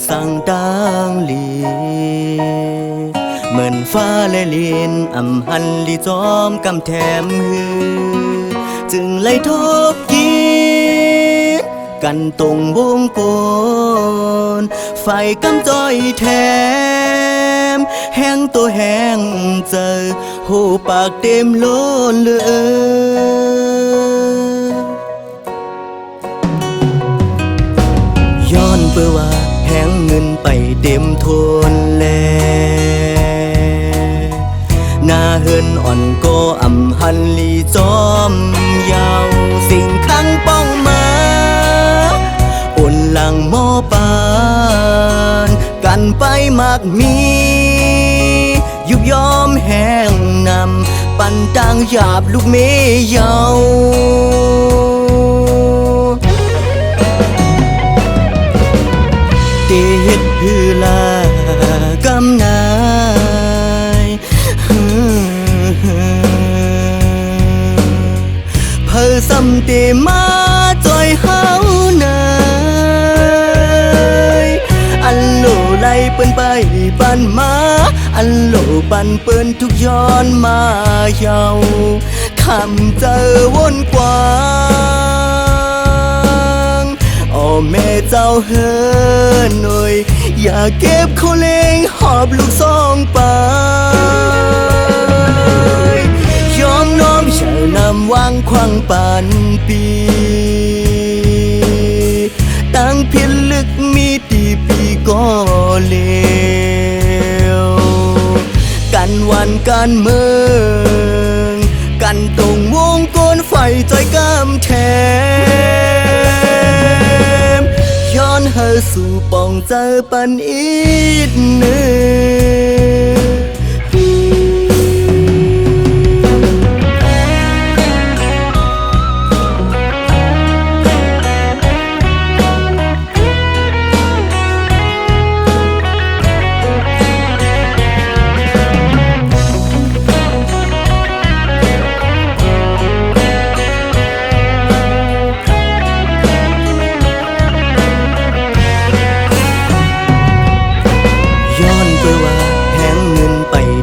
สั่งดังลีเหมือนฟ้าและลินอำหันลีจอมกำแถมหือจึงไล่ทบกินกันตรงวงกลไฟกำจ้อยแถมแห้งตัวแห้งเจอหูปากเต็มล้นเลยย้อนเพื่อว่าแห้งเงินไปเต็มทนแลหน้าเฮินอ่อนก็อำหันลีจอมยาวสิ่งขังป้องมาอุ่นหลังหม้อปานกันไปมากมียุบยอมแห้งนำปันตังหยาบลูกเมยเยาเตเฮ็ดฮือลากำนายเพอสำเตมาจอยเฮานายอันโลไล่เปิ้นไปปันมาอันโลปันเปิ้นทุกย้อนมาเยาคำเจอวนกว้างโอ้แม่เจ้าเฮินหน่อยอย่าเก็บเขาเลงหอบลูกซองไปยอมน้อมเฉานำวางควังปันปีตั้งเพียรลึกมีตีปีก็เลวกันวันกันเมืองกันตรงวงกลไฟใจกำแถมย้อนเฮอสู่ป่องเจอปันอีกหนึ่ง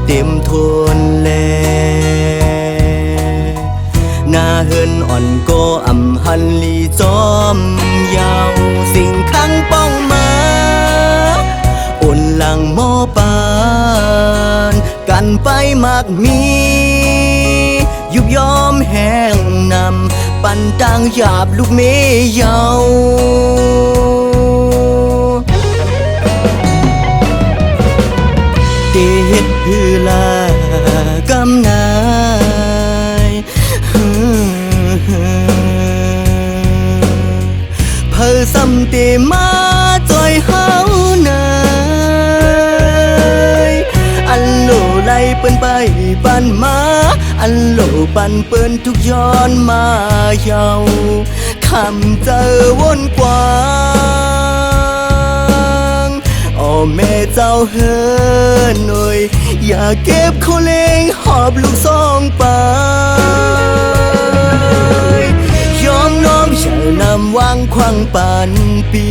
เต็มทนแลหน้าเฮินอ่อนก็อำหันลีจอมยาวสิ่งขังป้องมาอุ่นหลังหม้อปานกันไปมากมียุบยอมแห้งนำปันตังหยาบลูกเมยเยาเตเฮ็ดฮือลากำนายเพอสำเตมาจอยเฮานายอันโลไล่เปิ้นไปปันมาอันโลปันเปิ้นทุกย้อนมาเยาคำเจอวนกว้างโอ้แม่เจ้าเฮินหน่อยอย่าเก็บเขาเลงหอบลูกซองไปยอมน้อมเฉานำวางควังปันปี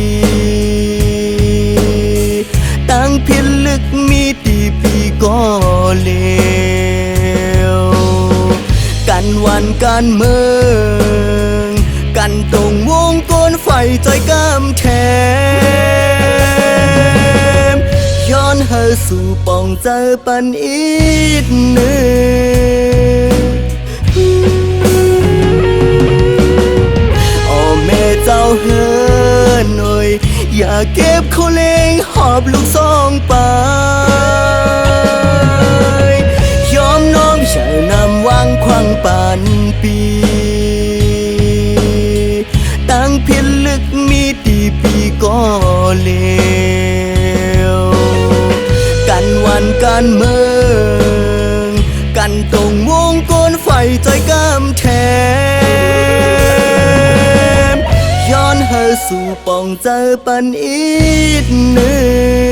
ตั้งเพียรลึกมีตีปีก็เลวกันวันกันเมืองกันตรงวงกลไฟใจกำแถมย้อนเฮอสู่ป่องเจอปันอีกหนึ่งโอ้แม่เจ้าเฮินหน่อยอย่าเก็บเขาเลงหอบลูกซองไปยอมน้อมเฉานำวางควังปันปีตั้งเพียรลึกมีตีปีก็เลวกันวันกันเมืองกันตรงวงกลไฟใจกำแถมย้อนเฮอสู่ป่องเจอปันอีกหนึ่ง